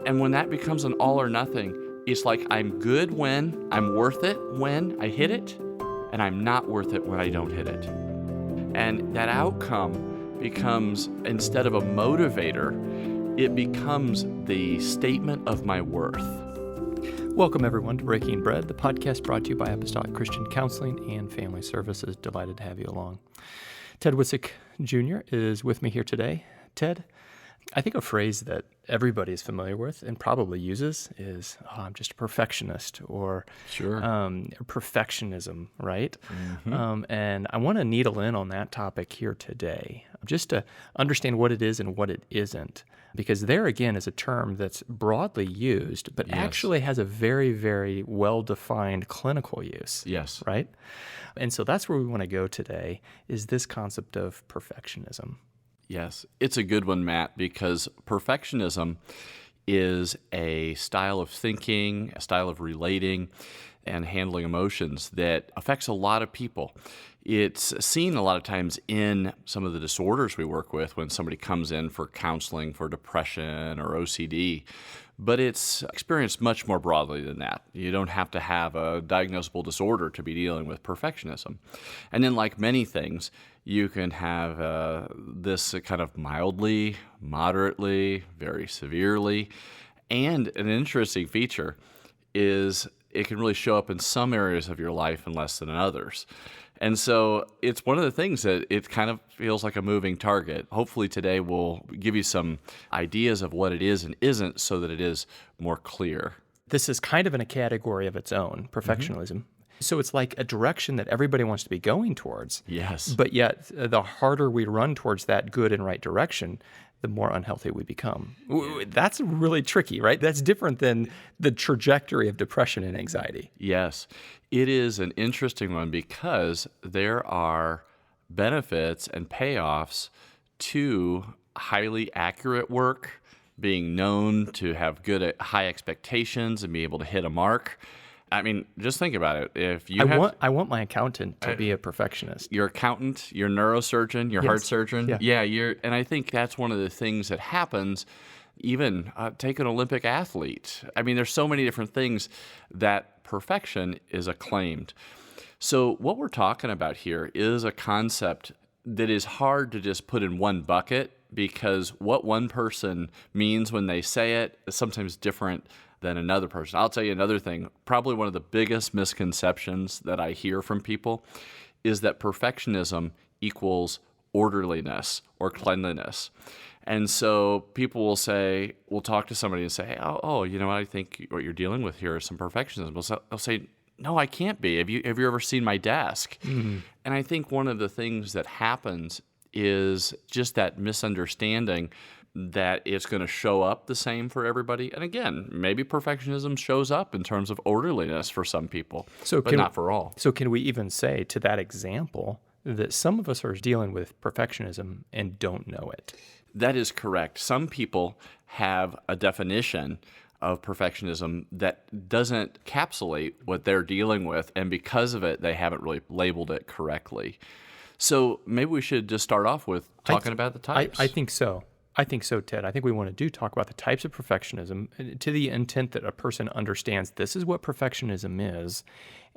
And when that becomes an all or nothing, it's like I'm good when, I'm worth it when I hit it, and I'm not worth it when I don't hit it. And that outcome becomes, instead of a motivator, it becomes the statement of my worth. Welcome, everyone, to Breaking Bread, the podcast brought to you by Apostolic Christian Counseling and Family Services. Delighted to have you along. Ted Witzig Jr. is with me here today. Ted, I think a phrase that everybody is familiar with and probably uses is, I'm just a perfectionist, or perfectionism, right? Mm-hmm. And I want to needle in on that topic here today, just to understand what it is and what it isn't. Because there, again, is a term that's broadly used, but actually has a very, very well-defined clinical use. Yes. Right? And so that's where we want to go today, is this concept of perfectionism. Yes. It's a good one, Matt, because perfectionism is a style of thinking, a style of relating, and handling emotions that affects a lot of people. It's seen a lot of times in some of the disorders we work with when somebody comes in for counseling for depression or OCD, but it's experienced much more broadly than that. You don't have to have a diagnosable disorder to be dealing with perfectionism. And then, like many things, you can have this kind of mildly, moderately, very severely, and an interesting feature is it can really show up in some areas of your life and less than in others. And so it's one of the things that it kind of feels like a moving target. Hopefully today we'll give you some ideas of what it is and isn't so that it is more clear. This is kind of in a category of its own, perfectionism. Mm-hmm. So it's like a direction that everybody wants to be going towards. Yes. But yet the harder we run towards that good and right direction, the more unhealthy we become. That's really tricky, right? That's different than the trajectory of depression and anxiety. Yes. It is an interesting one because there are benefits and payoffs to highly accurate work, being known to have good, high expectations and be able to hit a mark. I mean, just think about it. If you I want my accountant to be a perfectionist. Your accountant, your neurosurgeon, your heart surgeon. Yeah. And I think that's one of the things that happens. Even take an Olympic athlete. I mean, there's so many different things that perfection is acclaimed. So what we're talking about here is a concept that is hard to just put in one bucket because what one person means when they say it is sometimes different than another person. I'll tell you another thing. Probably one of the biggest misconceptions that I hear from people is that perfectionism equals orderliness or cleanliness. And so people will talk to somebody and say, oh, you know what, I think what you're dealing with here is some perfectionism. They'll say, no, I can't be. Have you ever seen my desk? Mm-hmm. And I think one of the things that happens is just that misunderstanding that it's going to show up the same for everybody. And again, maybe perfectionism shows up in terms of orderliness for some people, but not for all. So can we even say to that example that some of us are dealing with perfectionism and don't know it? That is correct. Some people have a definition of perfectionism that doesn't encapsulate what they're dealing with, and because of it, they haven't really labeled it correctly. So maybe we should just start off with talking about the types. I think so. I think so, Ted. I think we want to talk about the types of perfectionism to the intent that a person understands this is what perfectionism is,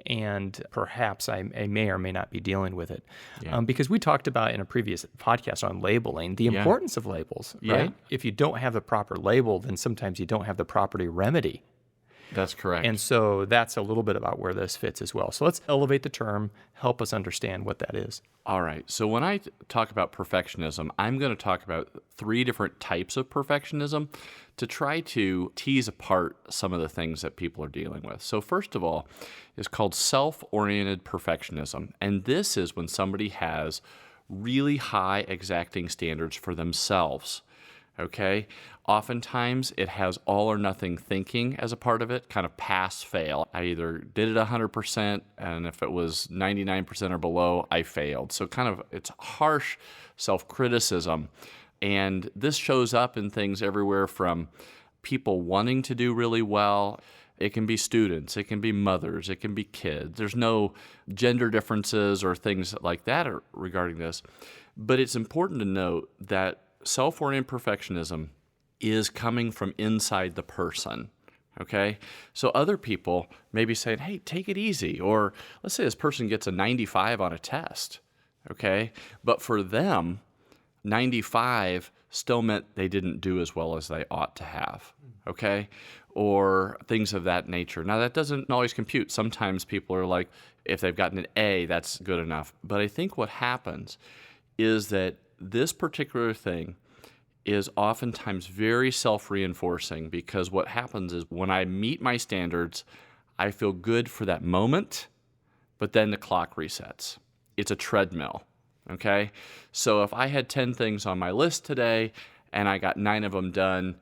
and perhaps I may or may not be dealing with it. Yeah. Because we talked about in a previous podcast on labeling, the importance of labels, right? Yeah. If you don't have the proper label, then sometimes you don't have the proper remedy. That's correct. And so that's a little bit about where this fits as well. So let's elevate the term, help us understand what that is. All right. So when I talk about perfectionism, I'm going to talk about 3 different types of perfectionism to try to tease apart some of the things that people are dealing with. So first of all, is called self-oriented perfectionism. And this is when somebody has really high exacting standards for themselves. Okay? Oftentimes, it has all or nothing thinking as a part of it, kind of pass-fail. I either did it 100%, and if it was 99% or below, I failed. So kind of, it's harsh self-criticism. And this shows up in things everywhere from people wanting to do really well. It can be students, it can be mothers, it can be kids. There's no gender differences or things like that regarding this. But it's important to note that self-oriented perfectionism is coming from inside the person. Okay? So other people may be saying, hey, take it easy. Or let's say this person gets a 95 on a test. Okay? But for them, 95 still meant they didn't do as well as they ought to have. Okay? Or things of that nature. Now, that doesn't always compute. Sometimes people are like, if they've gotten an A, that's good enough. But I think what happens is that this particular thing is oftentimes very self-reinforcing, because what happens is when I meet my standards, I feel good for that moment, but then the clock resets. It's a treadmill, okay? So if I had 10 things on my list today and I got 9 of them done,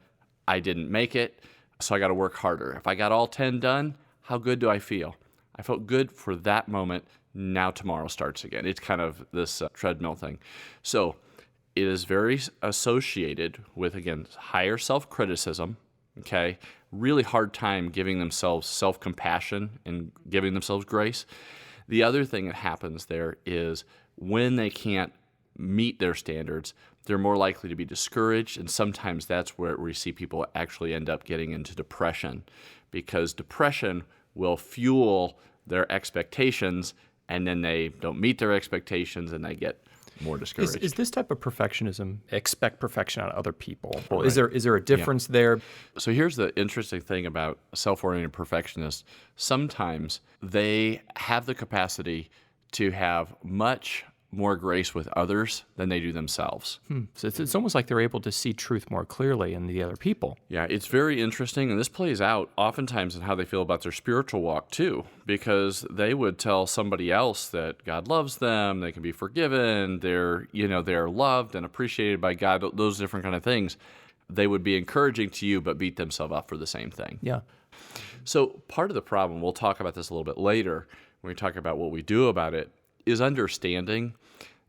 I didn't make it, so I got to work harder. If I got all 10 done, how good do I feel? I felt good for that moment. Now tomorrow starts again. It's kind of this treadmill thing. So it is very associated with, again, higher self-criticism, okay? Really hard time giving themselves self-compassion and giving themselves grace. The other thing that happens there is when they can't meet their standards, they're more likely to be discouraged, and sometimes that's where we see people actually end up getting into depression, because depression will fuel their expectations, and then they don't meet their expectations, and they get more discouraged. Is this type of perfectionism expect perfection out of other people? Well, Right. is there a difference there? So here's the interesting thing about self-oriented perfectionists. Sometimes they have the capacity to have much more grace with others than they do themselves. So it's almost like they're able to see truth more clearly in the other people. Yeah, it's very interesting, and this plays out oftentimes in how they feel about their spiritual walk too, because they would tell somebody else that God loves them, they can be forgiven, they're loved and appreciated by God, those different kind of things. They would be encouraging to you, but beat themselves up for the same thing. Yeah. So part of the problem, we'll talk about this a little bit later when we talk about what we do about it, is understanding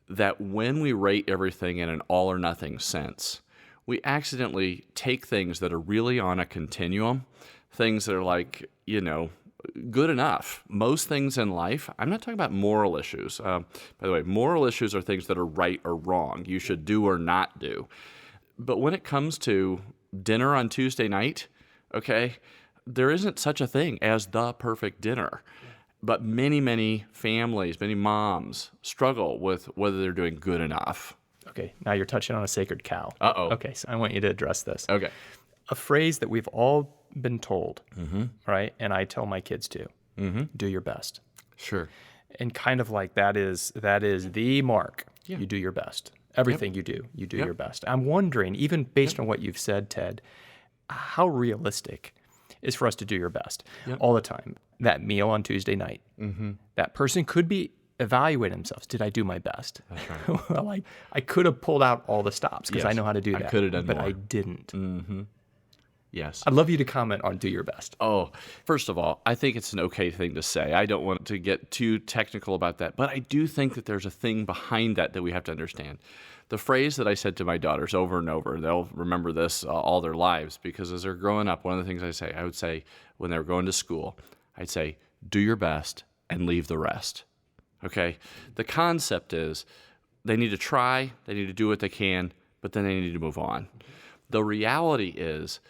that when we rate everything in an all or nothing sense, we accidentally take things that are really on a continuum, things that are like, good enough. Most things in life, I'm not talking about moral issues. By the way, moral issues are things that are right or wrong. You should do or not do. But when it comes to dinner on Tuesday night, okay, there isn't such a thing as the perfect dinner. But many, many families, many moms struggle with whether they're doing good enough. Okay, now you're touching on a sacred cow. Uh-oh. Okay, so I want you to address this. Okay. A phrase that we've all been told, right? And I tell my kids too, do your best. Sure. And kind of like that is the mark. Yeah. You do your best. Everything you do Yep. your best. I'm wondering, even based on what you've said, Ted, how realistic is for us to do your best all the time? That meal on Tuesday night, that person could be evaluating themselves. Did I do my best? That's right. Well, I could have pulled out all the stops because I Yes. know how to do that. I could have done but more. I didn't. Yes. I'd love you to comment on do your best. Oh, first of all, I think it's an okay thing to say. I don't want to get too technical about that, but I do think that there's a thing behind that we have to understand. The phrase that I said to my daughters over and over, they'll remember this all their lives, because as they're growing up, one of the things I would say when they were going to school, I'd say, do your best and leave the rest. Okay? The concept is they need to try, they need to do what they can, but then they need to move on. The reality is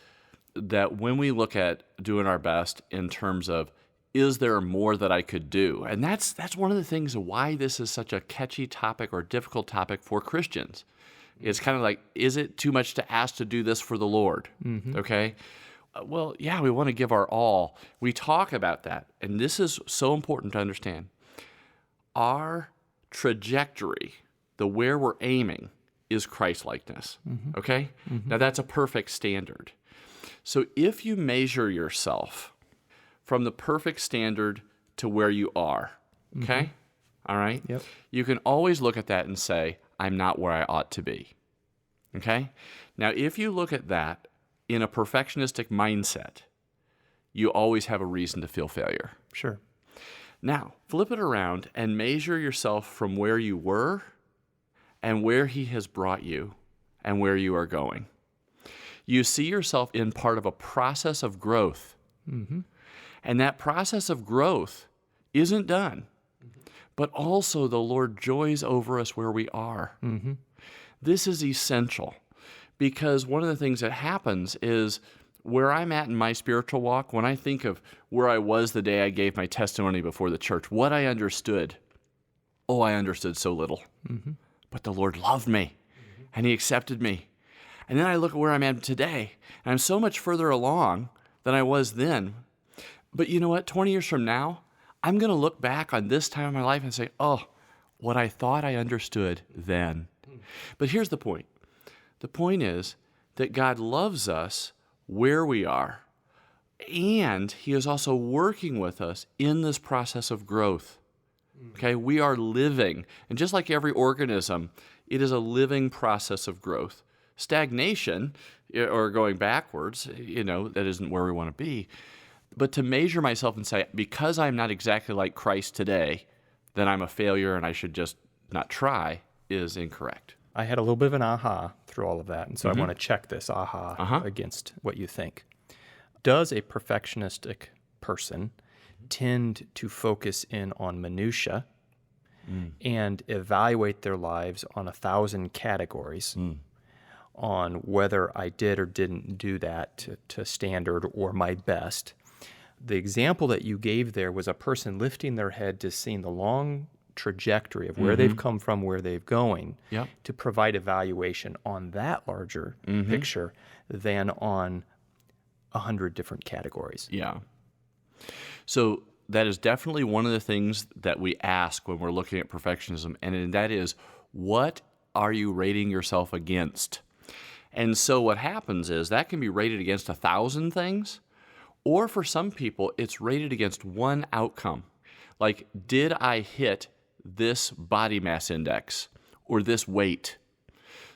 that when we look at doing our best in terms of, is there more that I could do? And that's one of the things of why this is such a catchy topic or difficult topic for Christians. It's kind of like, is it too much to ask to do this for the Lord? Okay? Well, yeah, we want to give our all. We talk about that, and this is so important to understand. Our trajectory, where we're aiming, is Christ-likeness. Okay? Now, that's a perfect standard. So if you measure yourself from the perfect standard to where you are, okay? All right? Yep. You can always look at that and say, I'm not where I ought to be. Okay? Now, if you look at that in a perfectionistic mindset, you always have a reason to feel failure. Sure. Now, flip it around and measure yourself from where you were and where He has brought you and where you are going. You see yourself in part of a process of growth. And that process of growth isn't done. But also the Lord joys over us where we are. This is essential, Because one of the things that happens is where I'm at in my spiritual walk, when I think of where I was the day I gave my testimony before the church, what I understood, I understood so little. But the Lord loved me, and He accepted me. And then I look at where I'm at today, and I'm so much further along than I was then. But you know what? 20 years from now, I'm going to look back on this time of my life and say, what I thought I understood then. But here's the point. The point is that God loves us where we are, and He is also working with us in this process of growth. Okay, we are living, and just like every organism, it is a living process of growth. Stagnation, or going backwards, that isn't where we want to be. But to measure myself and say, because I'm not exactly like Christ today, then I'm a failure and I should just not try, is incorrect. I had a little bit of an aha through all of that, and so I want to check this aha against what you think. Does a perfectionistic person tend to focus in on minutia and evaluate their lives on 1,000 categories on whether I did or didn't do that to standard or my best? The example that you gave there was a person lifting their head to seeing the long trajectory of where they've come from, where they're going, to provide evaluation on that larger picture than on 100 different categories. Yeah. So that is definitely one of the things that we ask when we're looking at perfectionism, and that is, what are you rating yourself against? And so what happens is that can be rated against 1,000 things, or for some people, it's rated against one outcome. Like, did I hit this body mass index or this weight?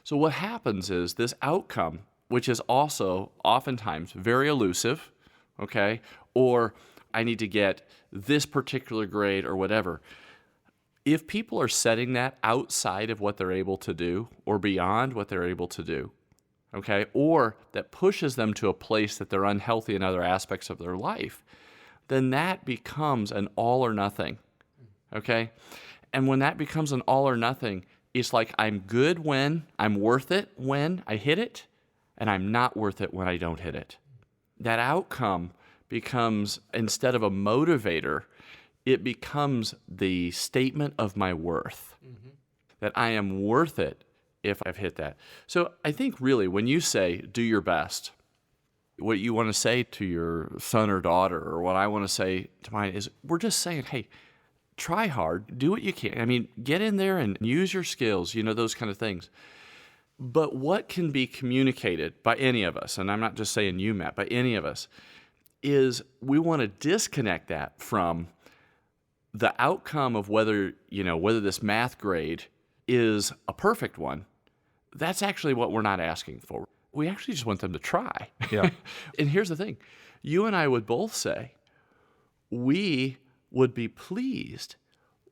So what happens is this outcome, which is also oftentimes very elusive, okay, or I need to get this particular grade or whatever. If people are setting that outside of what they're able to do or beyond what they're able to do, okay, or that pushes them to a place that they're unhealthy in other aspects of their life, then that becomes an all or nothing, okay? And when that becomes an all or nothing, it's like I'm good when, I'm worth it when I hit it, and I'm not worth it when I don't hit it. That outcome becomes, instead of a motivator, it becomes the statement of my worth, that I am worth it if I've hit that. So I think really when you say do your best, what you want to say to your son or daughter, or what I want to say to mine, is we're just saying, hey, try hard, do what you can. I mean, get in there and use your skills, those kind of things. But what can be communicated by any of us, and I'm not just saying you, Matt, by any of us, is we want to disconnect that from the outcome of whether this math grade is a perfect one. That's actually what we're not asking for. We actually just want them to try. Yeah. And here's the thing. You and I would both say we would be pleased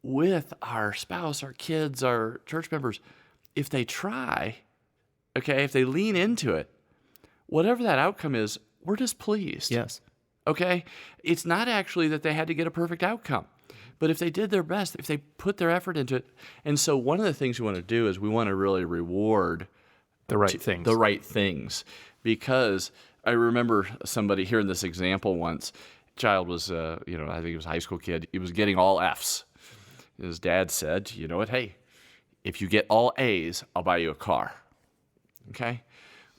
with our spouse, our kids, our church members, if they try, okay, if they lean into it, whatever that outcome is, we're just pleased. Yes. Okay? It's not actually that they had to get a perfect outcome, but if they did their best, if they put their effort into it. And so one of the things we want to do is we want to really reward the right things. The right things. Because I remember somebody hearing this example once. Child was, I think he was a high school kid. He was getting all Fs. His dad said, you know what, hey, if you get all A's, I'll buy you a car. Okay?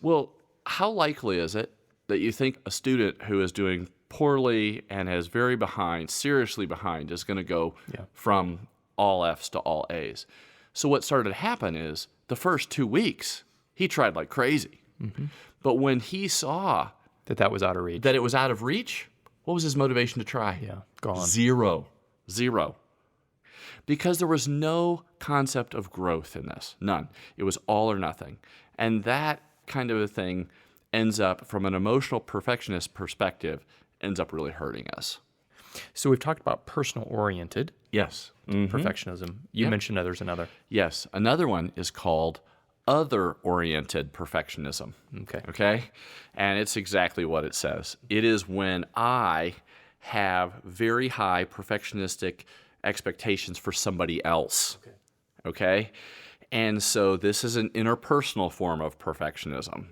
Well, how likely is it that you think a student who is doing poorly and is very behind, seriously behind, is going to go from all Fs to all A's? So what started to happen is the first 2 weeks, he tried like crazy. But when he saw that was out of reach, that it was out of reach, what was his motivation to try? Yeah, gone. Zero. Because there was no concept of growth in this. None. It was all or nothing. And that kind of a thing ends up, from an emotional perfectionist perspective, ends up really hurting us. So we've talked about personal-oriented Yes. perfectionism. You Yep. mentioned there's another. Yes. Another one is called other-oriented perfectionism. Okay? And it's exactly what it says. It is when I have very high perfectionistic expectations for somebody else. Okay? And so this is an interpersonal form of perfectionism.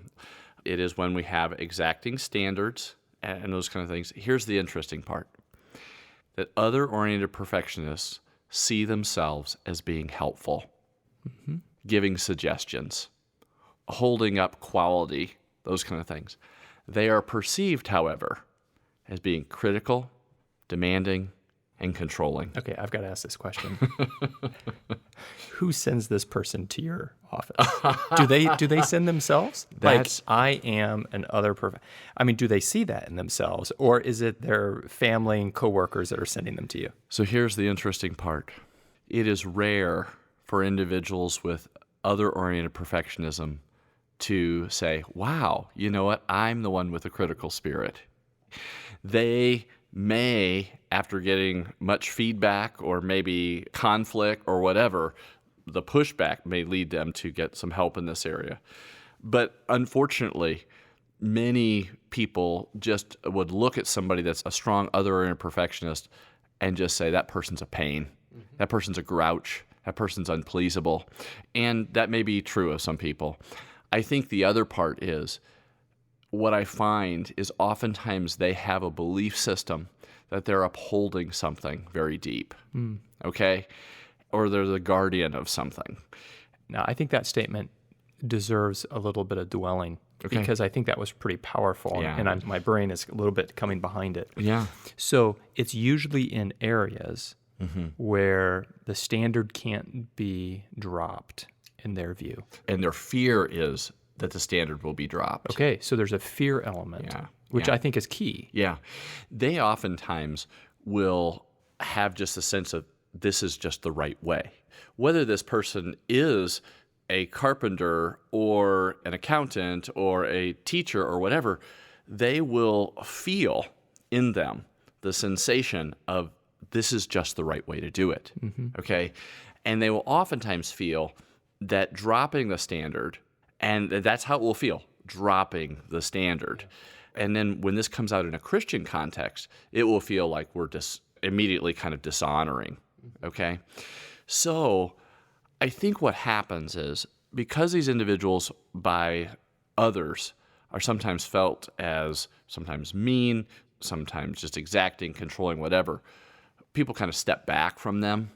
It is when we have exacting standards and those kind of things. Here's the interesting part, that other-oriented perfectionists see themselves as being helpful, giving suggestions, holding up quality, those kind of things. They are perceived, however, as being critical, demanding, and controlling. Okay, I've got to ask this question. Who sends this person to your office? Do they send themselves? I am an other perfect. I mean, do they see that in themselves, or is it their family and coworkers that are sending them to you? So here's the interesting part. It is rare for individuals with other-oriented perfectionism to say, wow, you know what? I'm the one with a critical spirit. They may, after getting much feedback or maybe conflict or whatever, the pushback may lead them to get some help in this area. But unfortunately, many people just would look at somebody that's a strong other-oriented perfectionist and just say, that person's a pain. That person's a grouch. That person's unpleasable. And that may be true of some people. I think the other part is, what I find is oftentimes they have a belief system that they're upholding something very deep, okay? Or they're the guardian of something. Now, I think that statement deserves a little bit of dwelling, because I think that was pretty powerful, and my brain is a little bit coming behind it. Yeah. So it's usually in areas where the standard can't be dropped in their view. And their fear is that the standard will be dropped. Okay, so there's a fear element, which I think is key. Yeah. They oftentimes will have just a sense of this is just the right way. Whether this person is a carpenter or an accountant or a teacher or whatever, they will feel in them the sensation of this is just the right way to do it, okay? And they will oftentimes feel that dropping the standard, and that's how it will feel, dropping the standard. And then when this comes out in a Christian context, it will feel like we're just immediately kind of dishonoring, okay? So I think what happens is, because these individuals by others are sometimes felt as sometimes mean, sometimes just exacting, controlling, whatever, people kind of step back from them,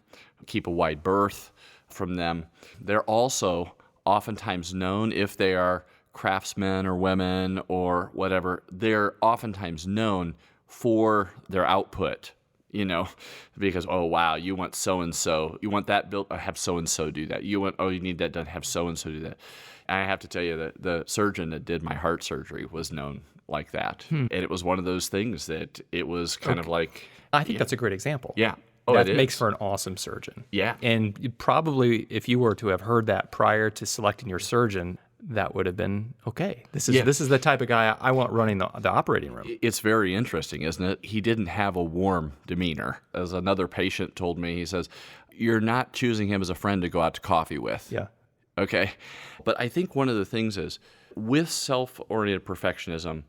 keep a wide berth from them. They're also oftentimes known, if they are craftsmen or women or whatever, they're oftentimes known for their output, because, oh, wow, you want so-and-so, you want that built, have so-and-so do that. You need that done, have so-and-so do that. And I have to tell you that the surgeon that did my heart surgery was known like that. And it was one of those things that it was kind of like... I think that's a great example. Yeah. That makes for an awesome surgeon. Yeah. And probably if you were to have heard that prior to selecting your surgeon, that would have been okay. This is the type of guy I want running the operating room. It's very interesting, isn't it? He didn't have a warm demeanor. As another patient told me, he says, you're not choosing him as a friend to go out to coffee with. Yeah. Okay. But I think one of the things is, with self-oriented perfectionism,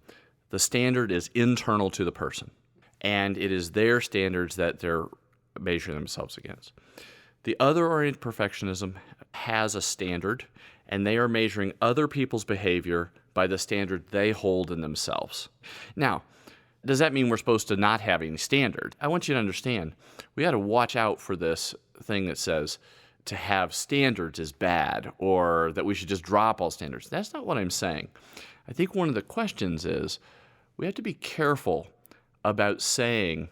the standard is internal to the person. And it is their standards that they're measuring themselves against. The other-oriented perfectionism has a standard, and they are measuring other people's behavior by the standard they hold in themselves. Now, does that mean we're supposed to not have any standard? I want you to understand, we got to watch out for this thing that says to have standards is bad, or that we should just drop all standards. That's not what I'm saying. I think one of the questions is, we have to be careful about saying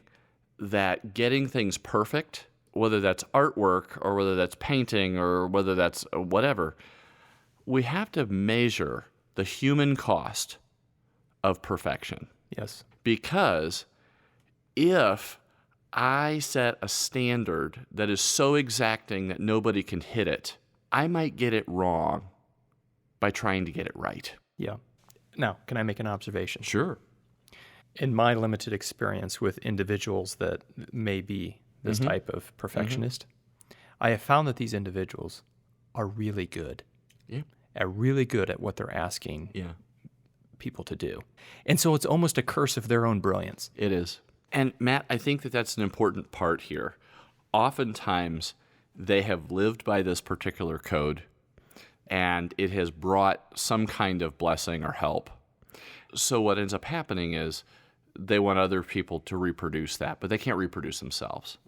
that getting things perfect, whether that's artwork or whether that's painting or whether that's whatever, we have to measure the human cost of perfection. Yes. Because if I set a standard that is so exacting that nobody can hit it, I might get it wrong by trying to get it right. Yeah. Now, can I make an observation? Sure. In my limited experience with individuals that may be this type of perfectionist, I have found that these individuals are really good. Yeah. Are really good at what they're asking Yeah. people to do. And so it's almost a curse of their own brilliance. It is. And Matt, I think that that's an important part here. Oftentimes, they have lived by this particular code and it has brought some kind of blessing or help. So what ends up happening is they want other people to reproduce that, but they can't reproduce themselves.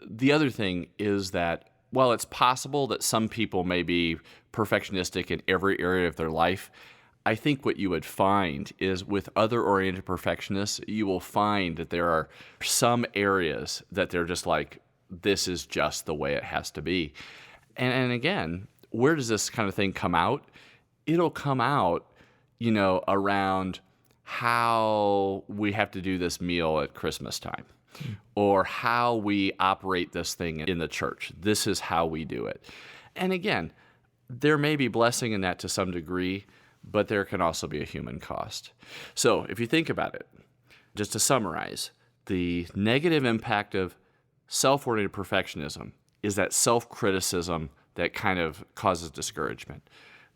The other thing is that while it's possible that some people may be perfectionistic in every area of their life, I think what you would find is with other oriented perfectionists, you will find that there are some areas that they're just like, this is just the way it has to be. And again, where does this kind of thing come out? It'll come out, around how we have to do this meal at Christmas time, or how we operate this thing in the church. This is how we do it. And again, there may be blessing in that to some degree, but there can also be a human cost. So if you think about it, just to summarize, the negative impact of self-oriented perfectionism is that self-criticism that kind of causes discouragement.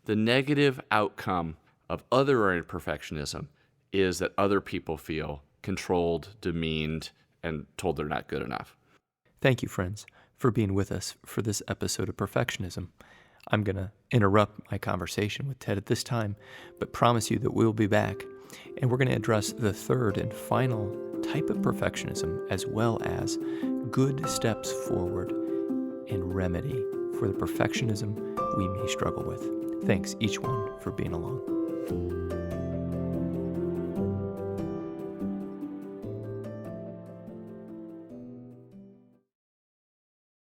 The negative outcome of other-oriented perfectionism is that other people feel controlled, demeaned, and told they're not good enough. Thank you, friends, for being with us for this episode of Perfectionism. I'm going to interrupt my conversation with Ted at this time, but promise you that we'll be back, and we're going to address the third and final type of perfectionism, as well as good steps forward and remedy for the perfectionism we may struggle with. Thanks, each one, for being along.